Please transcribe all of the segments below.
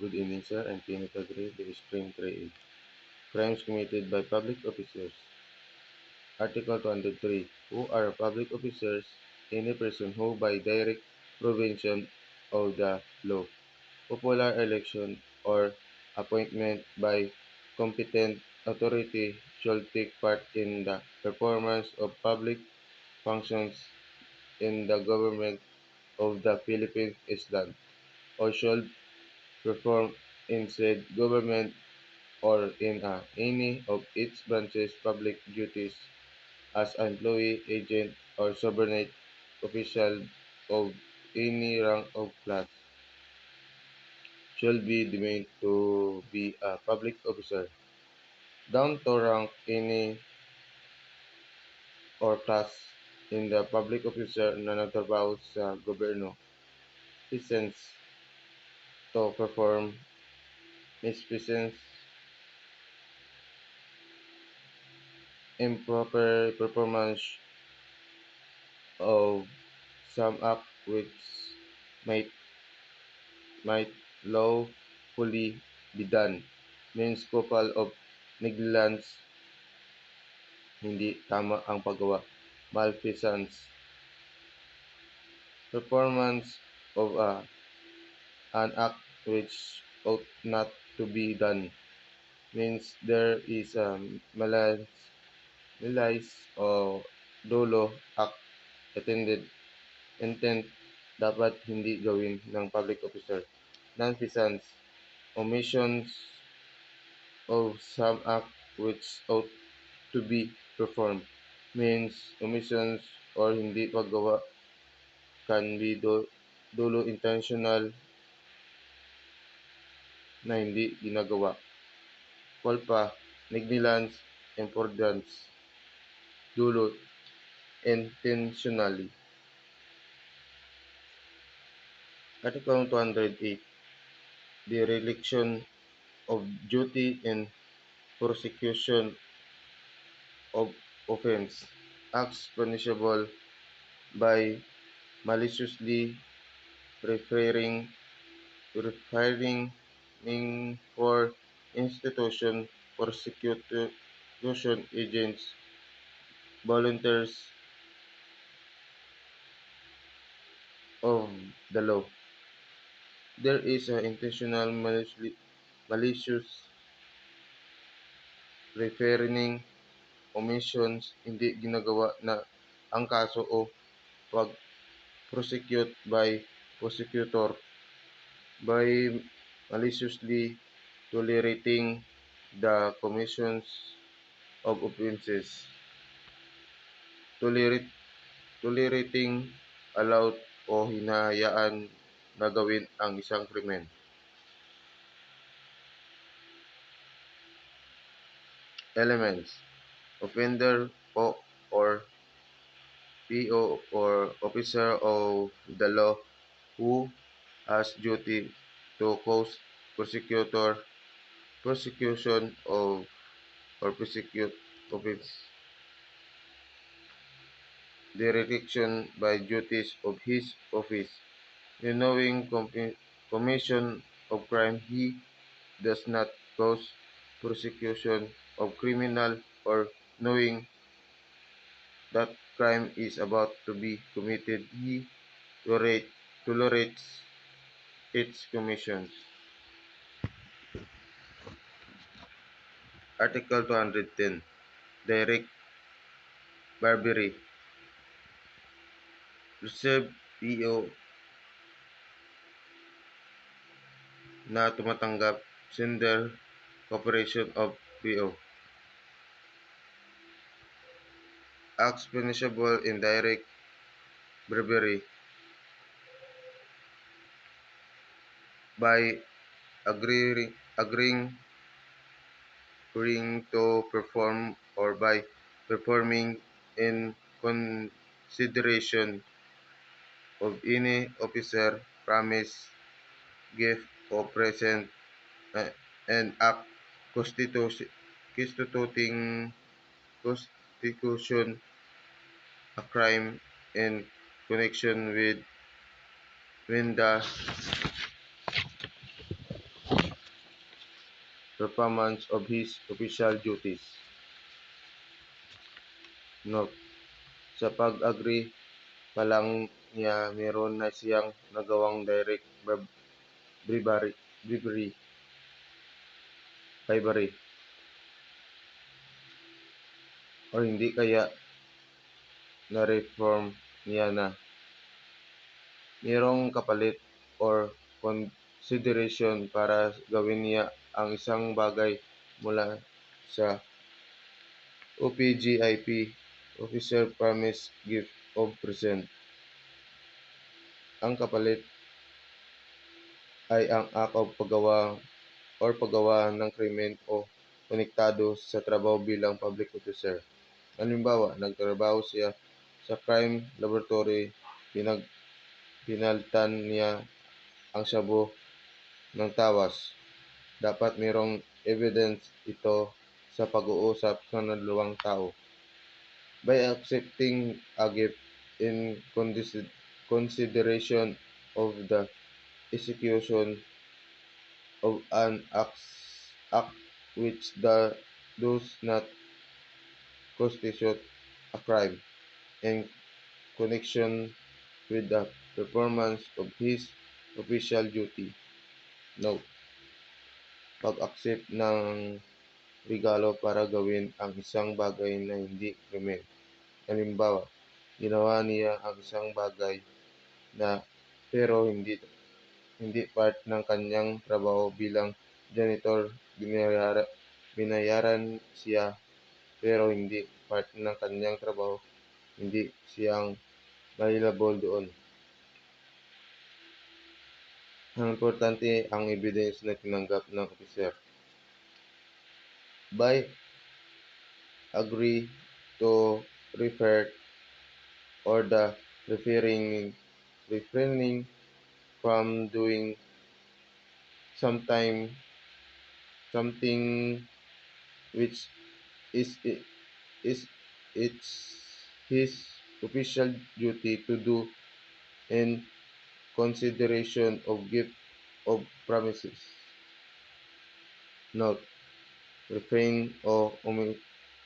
Good evening, sir. I'm Kenneth Agri, the Stream 38. Crimes committed by public officers. Article 203. Who are public officers? Any person who, by direct provision of the law, popular election, or appointment by competent authority shall take part in the performance of public functions in the government of the Philippine Island, or shall perform in said government or in any of its branches public duties as employee, agent, or subordinate official of any rank or class shall be deemed to be a public officer, down to rank any or class in the public officer na nagtrabaho sa gobyerno, license to perform misfeasance, improper performance of some act which might might lawfully be done, means couple of negligence, hindi tama ang paggawa, malfeasance, performance of an act which ought not to be done, means there is a malice o dolo act intended intent dapat hindi gawin ng public officer. Nonfeasance, omissions of some act which ought to be performed, means omissions or hindi paggawa can be dulo intentional na hindi ginagawa. Culpa, negligence, imprudence, dulo intentionally. Article 208. Dereliction of duty in prosecution of offense. Acts punishable by maliciously referring for institution, prosecution agents, volunteers of the law. There is an intentional malicious referring omissions hindi ginagawa na ang kaso o pag-prosecute by prosecutor by maliciously tolerating the commissions of offenses. Tolerating allowed o hinahayaan na gawin ang isang krimen. Elements: offender o or PO or officer of the law who has duty to cause prosecution of or prosecute offense. Dereliction by duties of his office. In knowing commission of crime, he does not cause prosecution of criminal, or knowing that crime is about to be committed, he tolerates its commission. Article 210. Direct bribery. Reserve PO na tumatanggap sender cooperation of PO. Acts punishable in direct bribery by agreeing to perform or by performing in consideration of any officer, promise, gift, or present, and act constituting a crime in connection with when the performance of his official duties. Note: sa pag-agree pa lang niya meron na siyang nagawang direct bribery, bribery, bribery, o hindi kaya na-reform niya na merong kapalit or consideration para gawin niya ang isang bagay mula sa OPGIP, Officer Promise Gift of Present. Ang kapalit ay ang act of paggawa ng krimen o konektado sa trabaho bilang public officer. Halimbawa, nagtrabaho siya sa crime laboratory, pinaltan niya ang shabu ng tawas. Dapat mayroong evidence ito sa pag-uusap ng dalawang tao. By accepting a gift in consideration of the execution of an act which does not constitute a crime in connection with the performance of his official duty. Note: pag-accept ng regalo para gawin ang isang bagay na hindi krimen. Halimbawa, ginawa niya ang isang bagay na pero hindi part ng kanyang trabaho bilang janitor. Binayaran siya pero hindi part ng kanyang trabaho, hindi siyang available doon. Ang importante ang evidence na tinanggap ng officer. By agree to refer or the refraining from doing something which is is it's his official duty to do in consideration of gift of promises. Note: refrain o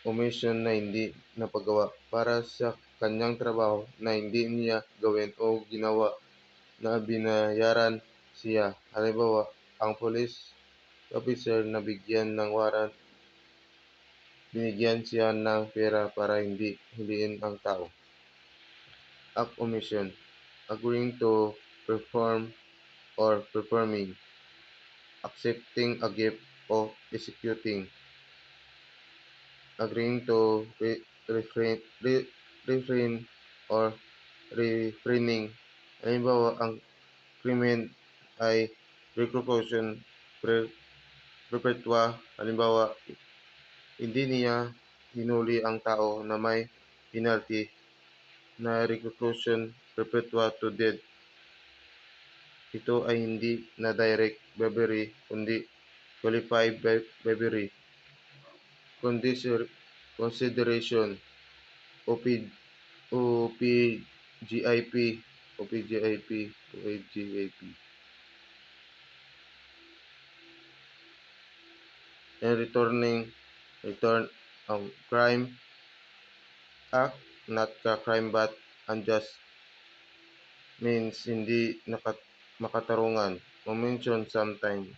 omission na hindi napagawa para sa kanyang trabaho na hindi niya gawin o ginawa na binayaran siya. Halimbawa, ang police officer na bigyan ng warrant, binigyan siya ng pera para hindi huliin ang tao. Act omission: agreeing to perform or performing, accepting a gift o executing, agreeing to refrain or refraining. Halimbawa, ang krimen ay reclusion perpetua. Halimbawa, hindi niya hinuli ang tao na may penalty na reclusion perpetua to death. Ito ay hindi na direct bribery kundi qualified bribery. Consideration OP, OPGIP, OPGIP, and return crime act, not crime but unjust means hindi makatarungan. Mention something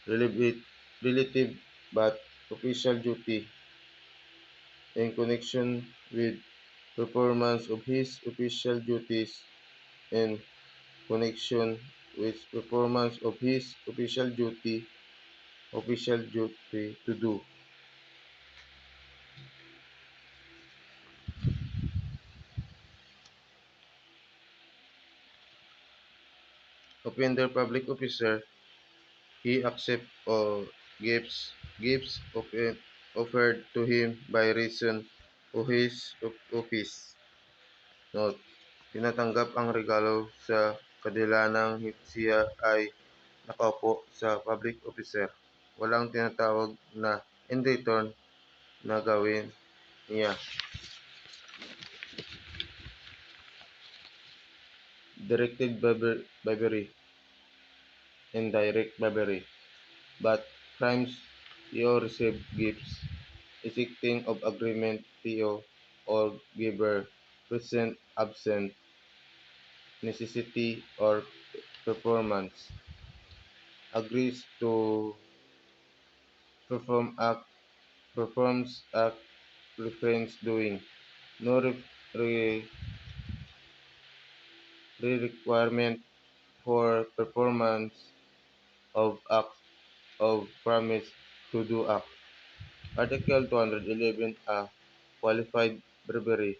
relative but official duty in connection with performance of his official duties in connection with performance of his official duty to do. Offender public officer, he accepts or gifts offered to him by reason of his office. Note: tinatanggap ang regalo sa kadahilanang siya ay nakaupo sa public officer. Walang tinatawag na in return na gawin niya. directed bribery, and direct bribery. But crimes PO receive gifts, accepting of agreement PO or giver, present, absent, necessity or performance, agrees to perform act, performs act, refrains doing, no requirement for performance of act of promise to do act. Article 211 A. Qualified bribery.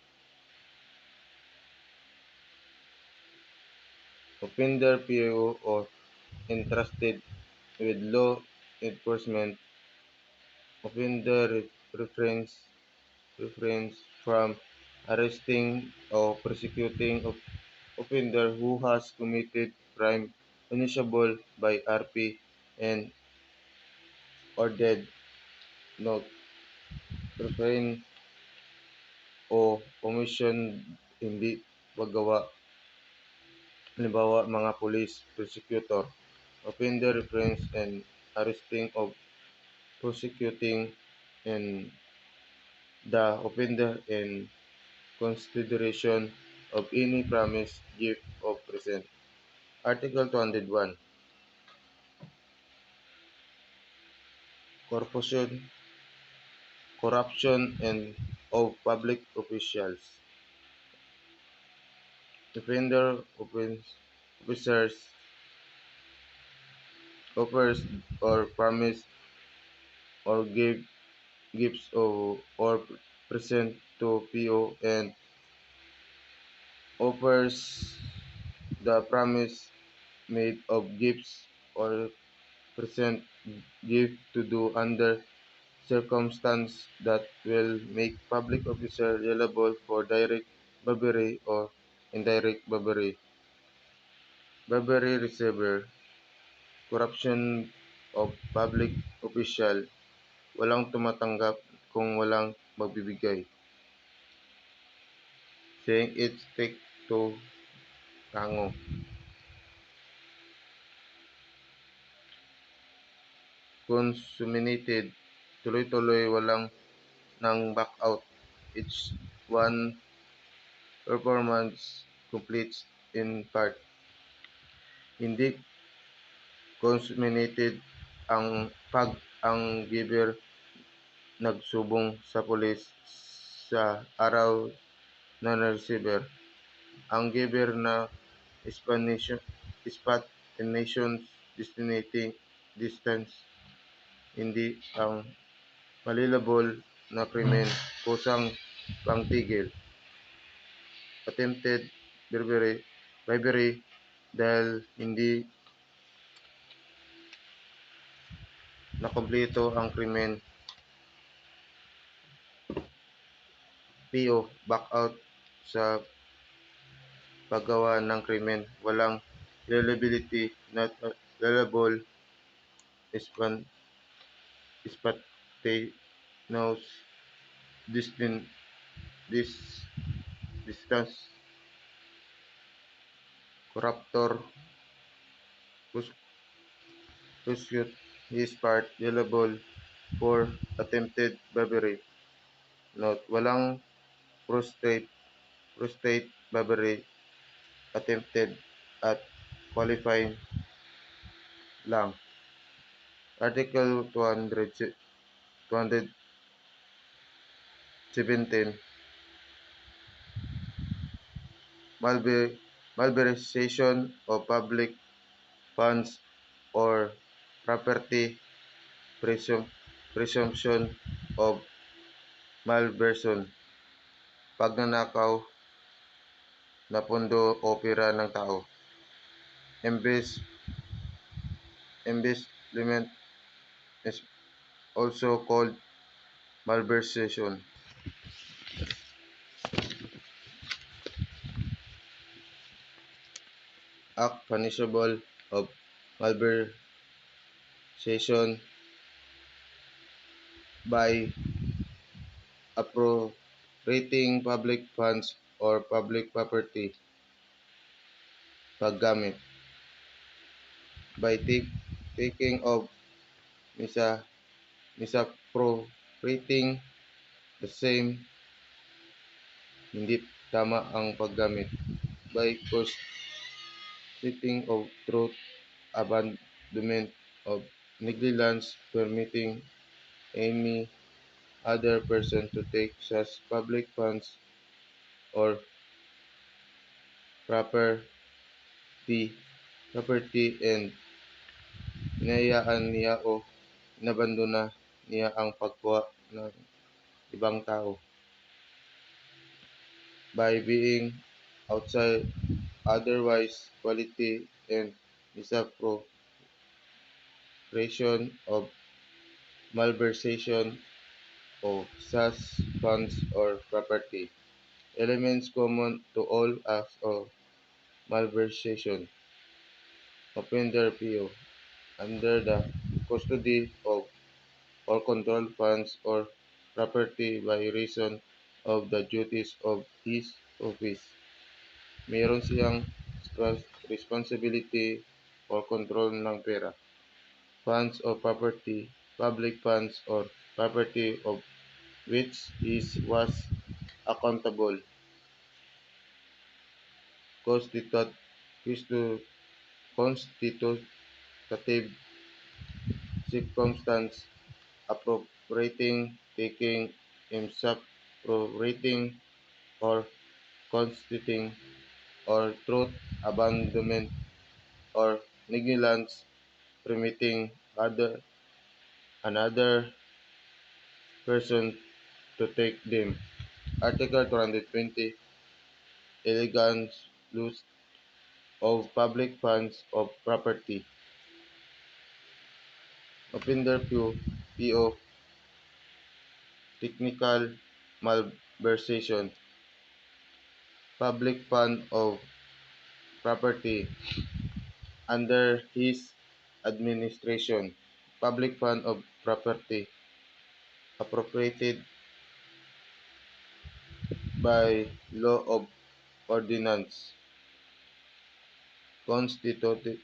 Offender PO or entrusted with law enforcement. Offender refrains from arresting or prosecuting offender who has committed crime punishable by RP and or death. Note: refrain o omission hindi magawa. Halimbawa, mga pulis, prosecutor. Offender refrains and arresting of prosecuting and the offender in consideration of any promise, gift, or present. Article 201. Corruption, corruption and of public officials. Offender officers offers or promise or give gifts or present to PO and offers the promise made of gifts or present gift to do under circumstance that will make public officer liable for direct bribery or indirect bribery. Bribery receiver, corruption of public official, walang tumatanggap kung walang magbibigay. Saying it stick to tango. Consummated, tuloy-tuloy walang nang back out. Each one performance completes in part. Hindi consummated ang giver nagsubong sa pulis sa araw ng receiver. Ang giver na explanation distance hindi ang malilabol na krimen kusang pangtigil. Attempted bribery dahil hindi nakumpleto ang krimen. PO back out sa paggawa ng krimen. Walang liability, not liable, spontaneous distin- dis- distance, corruptor, prosecute his part liable for attempted bribery. Note: walang prostate bribery attempted at qualifying lang. Article 217, malversation of public funds or property, presumption of malversion, pagnanakaw na pondo o pera ng tao, embezzlement is also called malversation. Act punishable of malversation by appropriating public funds or public property. paggamit. By taking of misa, misappropriating the same, hindi tama ang paggamit. By constituting of truth, abandonment of negligence, permitting any other person to take such public funds or property, property and hinayaan niya o inabandona niya ang pagkuha ng ibang tao. By being outside otherwise quality and misappropriation of malversation of such funds or property. Elements common to all acts of malversation. Offender PO under the custody of or control funds or property by reason of the duties of his office. Meron siyang responsibility or control ng pera, funds or property, public funds or property of which is was accountable, constitute, constitutive circumstance, appropriating, taking, misappropriating, or constituting, or truth, abandonment, or negligence, permitting another person to take them. Article 220, Elegance use of public funds of property. Offender PO, technical malversation, public fund of property under his administration, public fund of property appropriated by law of ordinance, constitutive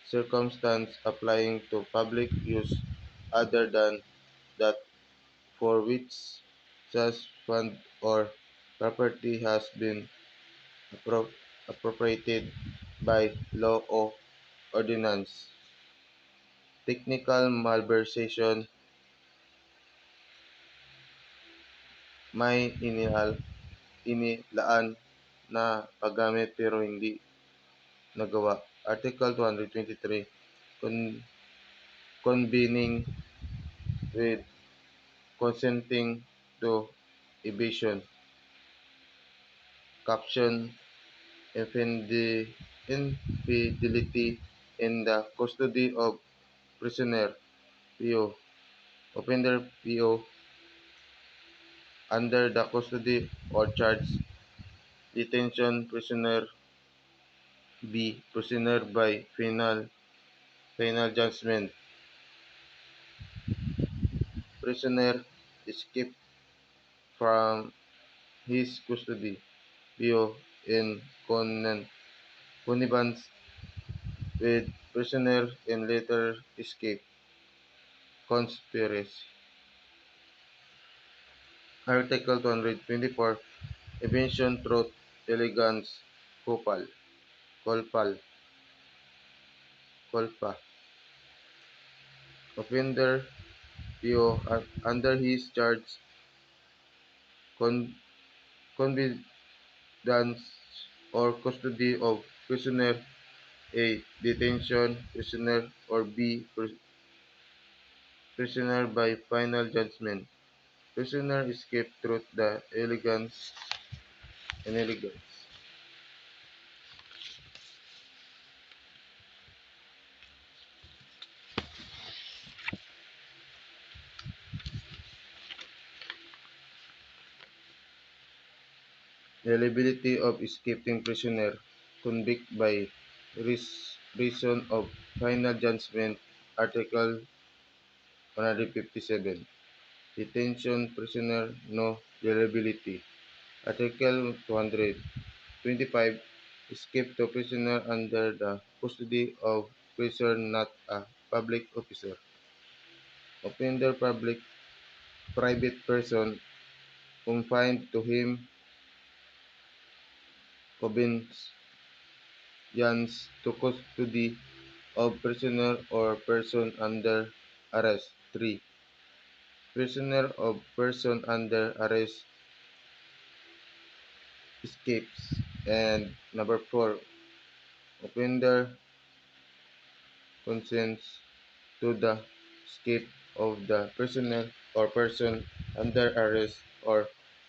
circumstance applying to public use other than that for which such fund or property has been appropriated by law or ordinance. Technical malversation, may inilaan na paggamit pero hindi nagawa. Article 223, convening with consenting to evasion. Caption, infidelity in the custody of prisoner PO. Offender PO under the custody or charge detention prisoner B. Prisoner by final judgment. Prisoner escaped from his custody PO in connivance with prisoner and later escape. Conspiracy. Article 224, Evasion, Truth, Elegance, Kopal, Kolpal, Kolpa. Offender PO under his charge con- connivance or custody of prisoner A. Detention prisoner or B. Prisoner by final judgment. Prisoner escaped through the elegance. The liability of escaping prisoner convicted by reason of final judgment. Article 157. Detention prisoner no liability. Article 225. escape to prisoner under the custody of prison not a public officer. Offender public private person confined to him convenience to custody of prisoner or person under arrest. 3. Prisoner of person under arrest escapes. And number 4, offender consents to the escape of the prisoner or person under arrest or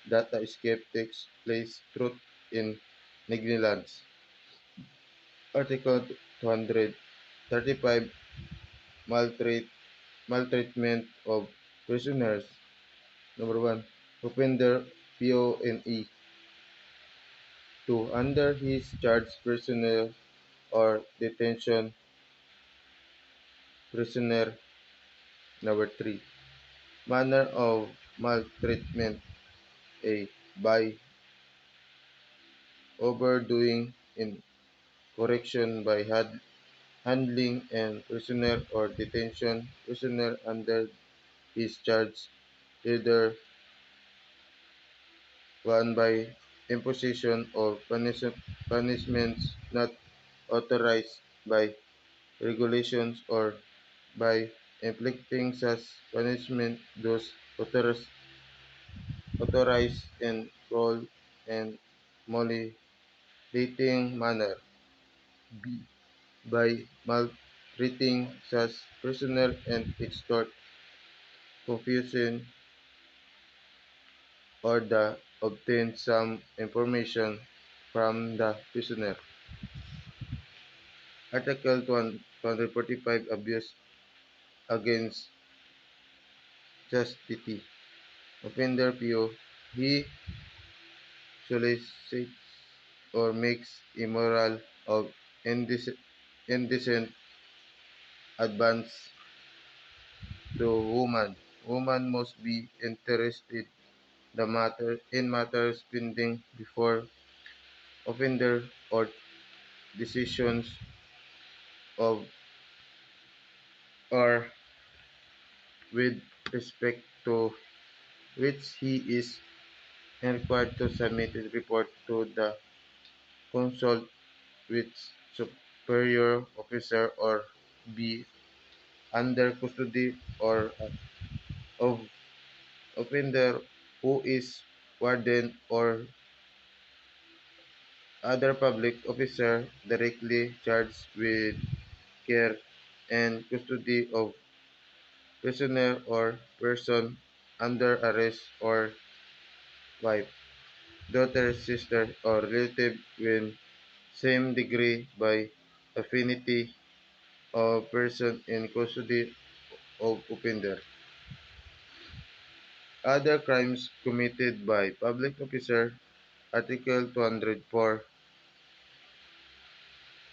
that the escape takes place through in negligence. Article 235 maltreat, maltreatment of prisoners. Number 1, offender PONE. 2. Under his charge prisoner or detention prisoner. Number 3, manner of maltreatment. A. By overdoing in correction by handling and prisoner or detention prisoner under his charge, either 1. By imposition of punishments not authorized by regulations or by inflicting such punishment those authorized in cruel and mutilating manner. B. By maltreating such prisoner and extort, confusion, or the obtain some information from the prisoner. Article 245 Abuse against chastity. Offender PO. He solicits or makes immoral or indecent advance to woman. Woman must be interested the matter in matters pending before offender or decisions of or with respect to which he is required to submit a report to the consult with superior officer or be under custody or of offender who is warden or other public officer directly charged with care and custody of prisoner or person under arrest or wife, daughter, sister, or relative in same degree by affinity of person in custody of offender. Other crimes committed by public officer, Article 204,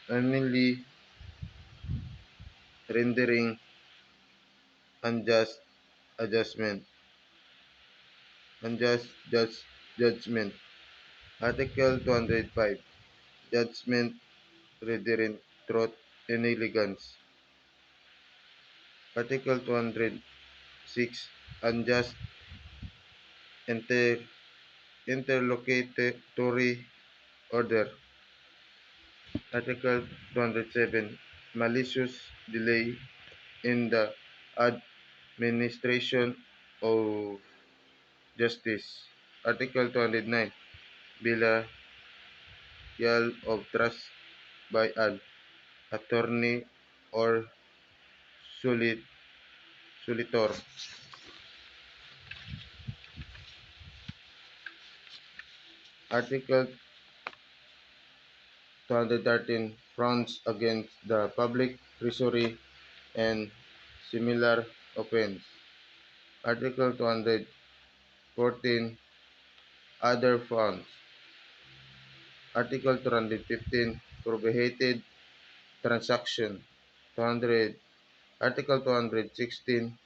unknowingly rendering unjust adjustment, unjust judgment. Article 205, judgment rendering truth and negligence. Article 206, unjust inter interlocutory order. Article 207, malicious delay in the administration of justice. Article 209, betrayal of trust by an attorney or solicitor. Article 213, frauds against the public treasury and similar offense. Article 214, other funds. Article 215, prohibited transaction. 200, Article 216,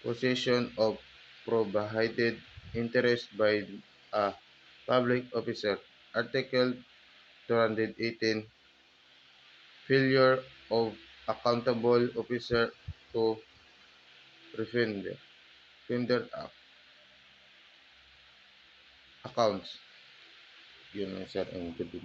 possession of prohibited interest by a public officer. Article 218, failure of accountable officer to render accounts. Yun ang sir ang gabi.